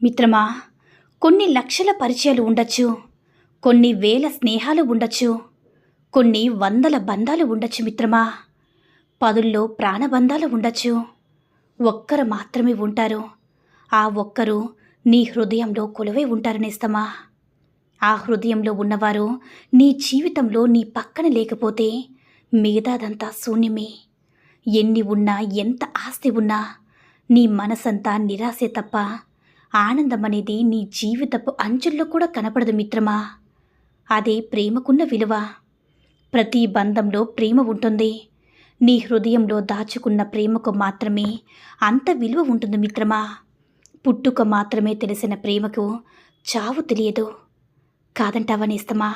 మిత్రమా, కొన్ని లక్షల పరిచయాలు ఉండొచ్చు, కొన్ని వేల స్నేహాలు ఉండొచ్చు, కొన్ని వందల బంధాలు ఉండొచ్చు మిత్రమా. పదుల్లో ప్రాణబంధాలు ఉండొచ్చు. ఒక్కరు మాత్రమే ఉంటారు. ఆ ఒక్కరు నీ హృదయంలో కొలువై ఉంటారు నేస్తమా. ఆ హృదయంలో ఉన్నవారు నీ జీవితంలో నీ పక్కన లేకపోతే మిగతాదంతా శూన్యమే. ఎన్ని ఉన్నా, ఎంత ఆస్తి ఉన్నా నీ మనసంతా నిరాశే తప్ప ఆనందం అనేది నీ జీవితపు అంచుల్లో కూడా కనపడదు మిత్రమా. అదే ప్రేమకున్న విలువ. ప్రతి బంధంలో ప్రేమ ఉంటుంది. నీ హృదయంలో దాచుకున్న ప్రేమకు మాత్రమే అంత విలువ ఉంటుంది మిత్రమా. పుట్టుక మాత్రమే తెలిసిన ప్రేమకు చావు తెలియదు. కాదంటావా నేస్తమా.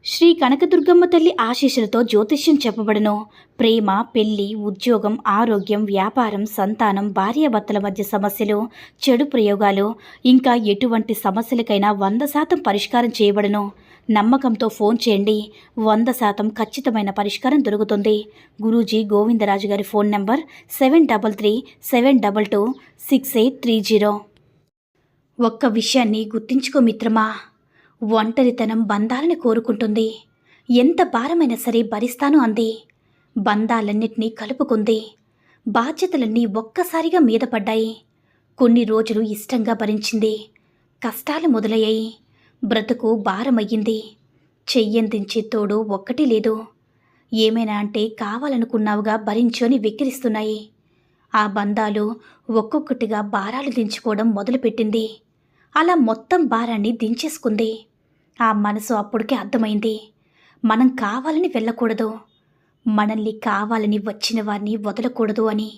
శ్రీ కనకదుర్గమ్మ తల్లి ఆశీస్సులతో జ్యోతిష్యం చెప్పబడను. ప్రేమ, పెళ్లి, ఉద్యోగం, ఆరోగ్యం, వ్యాపారం, సంతానం, భార్యాభర్తల మధ్య సమస్యలు, చెడు ప్రయోగాలు, ఇంకా ఎటువంటి సమస్యలకైనా 100% పరిష్కారం చేయబడను. నమ్మకంతో ఫోన్ చేయండి. 100% ఖచ్చితమైన పరిష్కారం దొరుకుతుంది. గురూజీ గోవిందరాజు గారి ఫోన్ నంబర్ 7337226830. ఒక్క విషయాన్ని గుర్తించుకో మిత్రమా. ఒంటరితనం బంధాలని కోరుకుంటుంది. ఎంత భారమైనా సరే భరిస్తాను అంది. బంధాలన్నిటినీ కలుపుకుంది. బాధ్యతలన్నీ ఒక్కసారిగా మీద పడ్డాయి. కొన్ని రోజులు ఇష్టంగా భరించింది. కష్టాలు మొదలయ్యాయి. బ్రతుకు భారమయ్యింది. చెయ్యందించే తోడు ఒక్కటి లేదు. ఏమైనా అంటే కావాలనుకున్నావుగా భరించు అని వెక్కిరిస్తున్నాయి. ఆ బంధాలు ఒక్కొక్కటిగా భారాలు దించుకోవడం మొదలుపెట్టింది. అలా మొత్తం భారాన్ని దించేసుకుంది. ఆ మనసు అప్పటికే అర్థమైంది. మనం కావాలని వెళ్ళకూడదు, మనల్ని కావాలని వచ్చిన వారిని వదలకూడదు అని.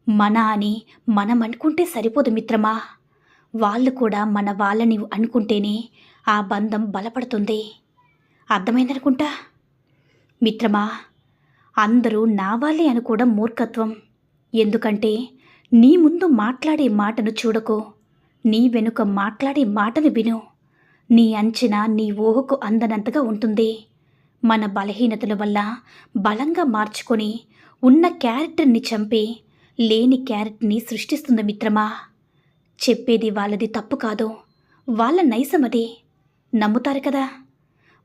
మన అని మనం అనుకుంటే సరిపోదు మిత్రమా. వాళ్ళు కూడా మన వాళ్ళని అనుకుంటేనే ఆ బంధం బలపడుతుంది. అర్థమైందనుకుంటా మిత్రమా. అందరూ నా వాళ్ళే అనుకోవడం మూర్ఖత్వం. ఎందుకంటే నీ ముందు మాట్లాడే మాటను చూడకు, నీ వెనుక మాట్లాడే మాటను విను. నీ అంచనా నీ ఊహకు అందనంతగా ఉంటుంది. మన బలహీనతల వల్ల బలంగా మార్చుకొని ఉన్న క్యారెక్టర్ని చంపి లేని క్యారెక్టర్ని సృష్టిస్తుంది మిత్రమా. చెప్పేది వాళ్ళది తప్పు కాదు, వాళ్ళ నైజమది. నమ్ముతారు కదా.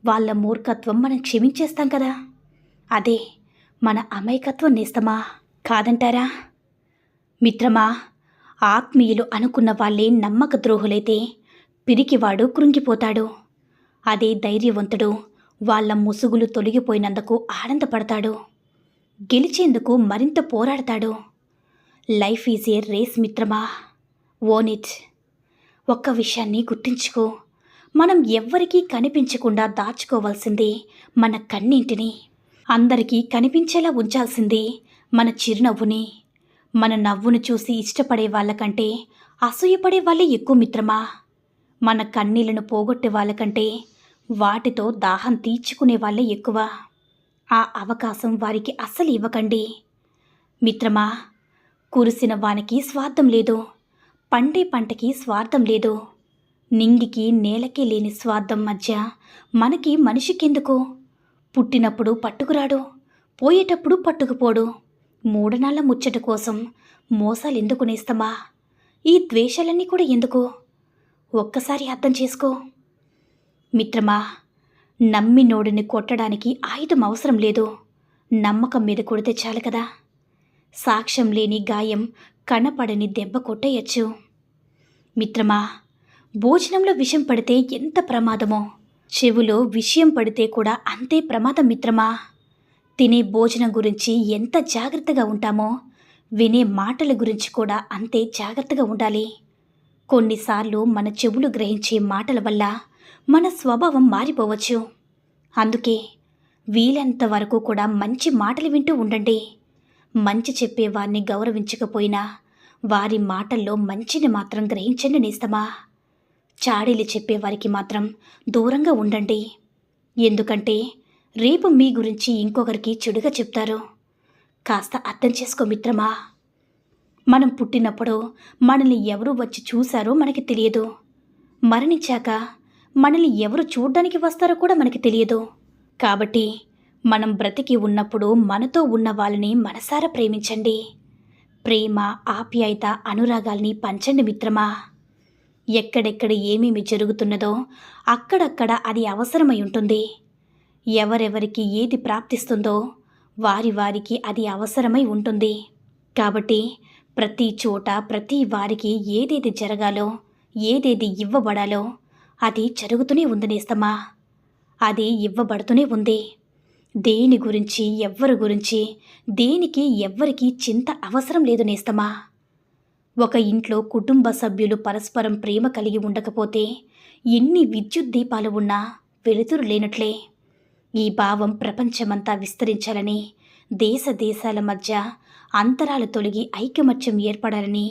వాళ్ళ మూర్ఖత్వం మనం క్షమించేస్తాం కదా. అదే మన అమాయకత్వం నేస్తమా. కాదంటారా మిత్రమా. ఆత్మీయులు అనుకున్న వాళ్ళే నమ్మక ద్రోహులైతే పిరికివాడు కృంగిపోతాడు. అదే ధైర్యవంతుడు వాళ్ళ ముసుగులు తొలగిపోయినందుకు ఆనందపడతాడు. గెలిచేందుకు మరింత పోరాడతాడు. లైఫ్ ఈజ్ ఏ రేస్ మిత్రమా. Own it. ఒక్క విషయాన్ని గుర్తుంచుకో. మనం ఎవ్వరికీ కనిపించకుండా దాచుకోవాల్సింది మన కన్నింటిని. అందరికీ కనిపించేలా ఉంచాల్సింది మన చిరునవ్వుని. మన నవ్వును చూసి ఇష్టపడే వాళ్ళకంటే అసూయపడే వాళ్ళే ఎక్కువ మిత్రమా. మన కన్నీళ్లను పోగొట్టే వాళ్ళకంటే వాటితో దాహం తీర్చుకునే వాళ్ళే ఎక్కువ. ఆ అవకాశం వారికి అస్సలు ఇవ్వకండి మిత్రమా. కురిసిన వానికి స్వార్థం లేదు, పండే పంటకి స్వార్థం లేదు. నింగికి నేలకి లేని స్వార్థం మధ్య మనకి మనిషికెందుకు. పుట్టినప్పుడు పట్టుకురాడు, పోయేటప్పుడు పట్టుకుపోడు. మూడనాళ్ళ ముచ్చట కోసం మోసాలెందుకు నేస్తమా. ఈ ద్వేషాలన్నీ కూడా ఎందుకు. ఒక్కసారి అర్థం చేసుకో మిత్రమా. నమ్మినోడిని కొట్టడానికి ఆయుధం అవసరం లేదు, నమ్మకం మీద కొడితే చాలు కదా. సాక్ష్యం లేని గాయం కనపడని దెబ్బ కొట్టేయచ్చు మిత్రమా. భోజనంలో విషం పడితే ఎంత ప్రమాదమో, చెవులో విషయం పడితే కూడా అంతే ప్రమాదం మిత్రమా. తినే భోజనం గురించి ఎంత జాగ్రత్తగా ఉంటామో వినే మాటల గురించి కూడా అంతే జాగ్రత్తగా ఉండాలి. కొన్నిసార్లు మన చెవులు గ్రహించే మాటల వల్ల మన స్వభావం మారిపోవచ్చు. అందుకే వీలంత వరకు కూడా మంచి మాటలు వింటూ ఉండండి. మంచి చెప్పేవారిని గౌరవించకపోయినా వారి మాటల్లో మంచిని మాత్రం గ్రహించండి నేస్తమా. చాడీలు చెప్పేవారికి మాత్రం దూరంగా ఉండండి. ఎందుకంటే రేపు మీ గురించి ఇంకొకరికి చెడుగా చెప్తారు. కాస్త అర్థం చేసుకో మిత్రమా. మనం పుట్టినప్పుడు మనల్ని ఎవరు వచ్చి చూశారో మనకి తెలియదు. మరణించాక మనల్ని ఎవరు చూడ్డానికి వస్తారో కూడా మనకి తెలియదు. కాబట్టి మనం బ్రతికి ఉన్నప్పుడు మనతో ఉన్న వాళ్ళని మనసారా ప్రేమించండి. ప్రేమ, ఆప్యాయత, అనురాగాల్ని పంచండి మిత్రమా. ఎక్కడెక్కడ ఏమేమి జరుగుతున్నదో అక్కడక్కడ అది అవసరమై ఉంటుంది. ఎవరెవరికి ఏది ప్రాప్తిస్తుందో వారికి అది అవసరమై ఉంటుంది. కాబట్టి ప్రతి చోట ప్రతి వారికి ఏదేది జరగాలో, ఏదేది ఇవ్వబడాలో అది జరుగుతూనే ఉంది నేస్తమా. అది ఇవ్వబడుతూనే ఉంది. దేని గురించి ఎవ్వరి గురించి దేనికి ఎవ్వరికీ చింత అవసరం లేదు నేస్తమా. ఒక ఇంట్లో కుటుంబ సభ్యులు పరస్పరం ప్రేమ కలిగి ఉండకపోతే ఎన్ని విద్యుత్ దీపాలు ఉన్నా వెలుతురు లేనట్లే. ఈ భావం ప్రపంచమంతా విస్తరించాలని, దేశ దేశాల మధ్య అంతరాలు తొలగి ఐకమత్యం ఏర్పడాలని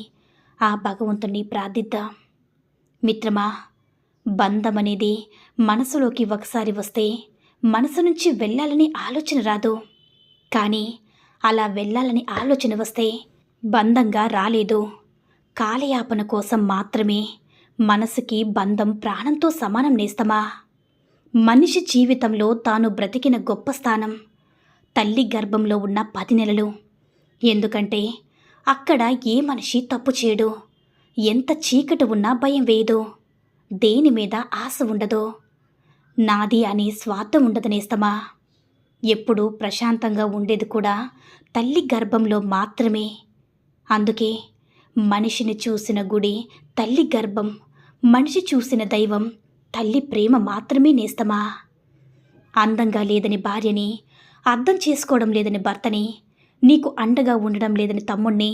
ఆ భగవంతుణ్ణి ప్రార్థిద్దాం. మిత్రమా, బంధం అనేది మనసులోకి ఒకసారి వస్తే మనసు నుంచి వెళ్ళాలని ఆలోచన రాదు. కానీ అలా వెళ్ళాలని ఆలోచన వస్తే బంధంగా రాలేదు. కాలయాపన కోసం మాత్రమే మనసుకి బంధం ప్రాణంతో సమానం నేస్తమా. మనిషి జీవితంలో తాను బ్రతికిన గొప్ప స్థానం తల్లి గర్భంలో ఉన్న 10 నెలలు. ఎందుకంటే అక్కడ ఏ మనిషి తప్పు చేయడు. ఎంత చీకటి ఉన్నా భయం వేయదు. దేని మీద ఆశ ఉండదు. నాది అని స్వార్థం ఉండదు నేస్తమా. ఎప్పుడూ ప్రశాంతంగా ఉండేది కూడా తల్లి గర్భంలో మాత్రమే. అందుకే మనిషిని చూసిన గుడి తల్లి గర్భం, మనిషి చూసిన దైవం తల్లి ప్రేమ మాత్రమే నేస్తమా. అందంగా లేదని భార్యని, అర్థం చేసుకోవడం లేదని భర్తని, నీకు అండగా ఉండడం లేదని తమ్ముణ్ణి,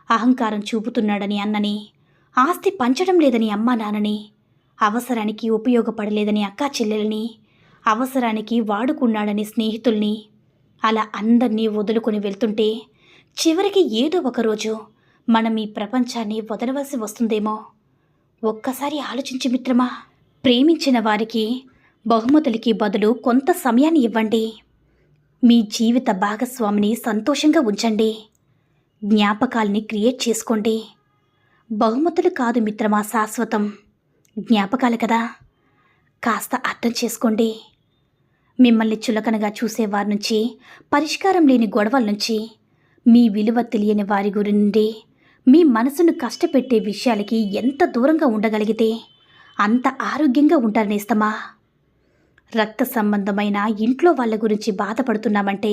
అహంకారం చూపుతున్నాడని అన్నని, ఆస్తి పంచడం లేదని అమ్మా నాన్నని, అవసరానికి ఉపయోగపడలేదని అక్కా చెల్లెలని, అవసరానికి వాడుకున్నాడని స్నేహితుల్ని, అలా అందరినీ వదులుకొని వెళ్తుంటే చివరికి ఏదో ఒకరోజు మనం ఈ ప్రపంచాన్ని వదలవలసి వస్తుందేమో. ఒక్కసారి ఆలోచించి మిత్రమా. ప్రేమించిన వారికి బహుమతులకి బదులు కొంత సమయాన్ని ఇవ్వండి. మీ జీవిత భాగస్వామిని సంతోషంగా ఉంచండి. జ్ఞాపకాల్ని క్రియేట్ చేసుకోండి. బహుమతులు కాదు మిత్రమా శాశ్వతం, జ్ఞాపకాలు కదా. కాస్త అర్థం చేసుకోండి. మిమ్మల్ని చులకనగా చూసేవారి నుంచి, పరిష్కారం లేని గొడవల నుంచి, మీ విలువ తెలియని వారి గురించి, మీ మనసును కష్టపెట్టే విషయాలకి ఎంత దూరంగా ఉండగలిగితే అంత ఆరోగ్యంగా ఉంటారు నేస్తమా. రక్త సంబంధమైన ఇంట్లో వాళ్ళ గురించి బాధపడుతున్నామంటే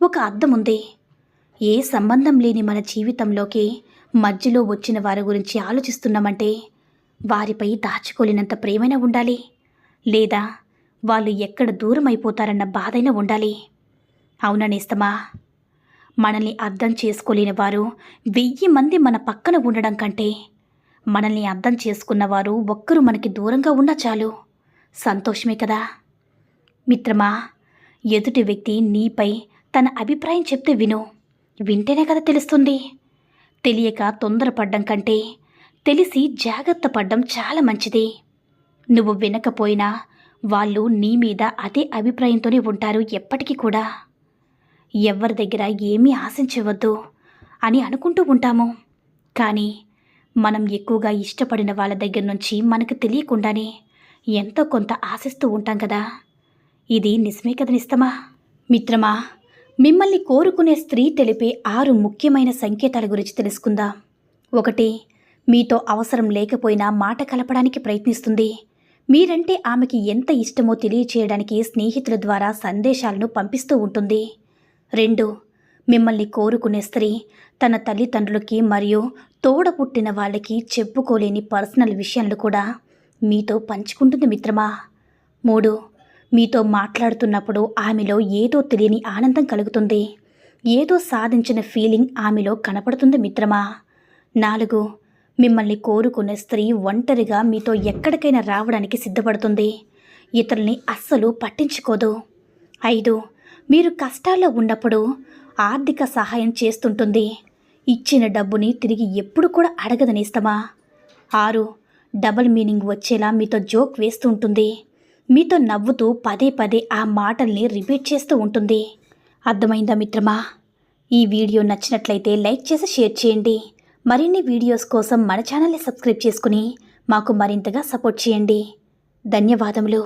ఒక అర్థం ఉంది. ఏ సంబంధం లేని మన జీవితంలోకి మధ్యలో వచ్చిన వారి గురించి ఆలోచిస్తున్నామంటే వారిపై దాచుకోలేనంత ప్రేమైనా ఉండాలి, లేదా వాళ్ళు ఎక్కడ దూరం అయిపోతారన్న బాధైనా ఉండాలి. అవునా నేస్తమా. మనల్ని అర్థం చేసుకోలేని వారు 1000 మంది మన పక్కన ఉండడం కంటే మనల్ని అర్థం చేసుకున్నవారు ఒక్కరు మనకి దూరంగా ఉన్నా చాలు, సంతోషమే కదా. మిత్రమా, ఎదుటి వ్యక్తి నీపై తన అభిప్రాయం చెప్తే వింటేనే కదా తెలుస్తుంది. తెలియక తొందరపడ్డం కంటే తెలిసి జాగ్రత్త పడ్డం చాలా మంచిది. నువ్వు వినకపోయినా వాళ్ళు నీ మీద అదే అభిప్రాయంతోనే ఉంటారు ఎప్పటికీ కూడా. ఎవరి దగ్గర ఏమీ ఆశించవద్దు అని అనుకుంటూ ఉంటాము. కానీ మనం ఎక్కువగా ఇష్టపడిన వాళ్ళ దగ్గర నుంచి మనకు తెలియకుండానే ఎంతో కొంత ఆశిస్తూ ఉంటాం కదా. ఇది నిజమే కదా నిస్తమా. మిత్రమా, మిమ్మల్ని కోరుకునే స్త్రీ తెలిపే 6 ముఖ్యమైన సంకేతాల గురించి తెలుసుకుందాం. 1. మీతో అవసరం లేకపోయినా మాట కలపడానికి ప్రయత్నిస్తుంది. మీరంటే ఆమెకి ఎంత ఇష్టమో తెలియచేయడానికి స్నేహితుల ద్వారా సందేశాలను పంపిస్తూ ఉంటుంది. 2. మిమ్మల్ని కోరుకునే స్త్రీ తన తల్లిదండ్రులకి మరియు తోడ పుట్టిన వాళ్ళకి చెప్పుకోలేని పర్సనల్ విషయాలను కూడా మీతో పంచుకుంటుంది మిత్రమా. 3. మీతో మాట్లాడుతున్నప్పుడు ఆమెలో ఏదో తెలియని ఆనందం కలుగుతుంది. ఏదో సాధించిన ఫీలింగ్ ఆమెలో కనపడుతుంది మిత్రమా. 4. మిమ్మల్ని కోరుకునే స్త్రీ ఒంటరిగా మీతో ఎక్కడికైనా రావడానికి సిద్ధపడుతుంది. ఇతరుల్ని అస్సలు పట్టించుకోదు. 5. మీరు కష్టాల్లో ఉన్నప్పుడు ఆర్థిక సహాయం చేస్తుంటుంది. ఇచ్చిన డబ్బుని తిరిగి ఎప్పుడు కూడా అడగదు నేస్తమా. 6. డబుల్ మీనింగ్ వచ్చేలా మీతో జోక్ వేస్తూ ఉంటుంది. మీతో నవ్వుతూ పదే పదే ఆ మాటల్ని రిపీట్ చేస్తూ ఉంటుంది. అర్థమైందా మిత్రమా? ఈ వీడియో నచ్చినట్లయితే లైక్ చేసి షేర్ చేయండి. మరిన్ని వీడియోస్ కోసం మన ఛానల్ని సబ్స్క్రైబ్ చేసుకుని మాకు మరింతగా సపోర్ట్ చేయండి. ధన్యవాదములు.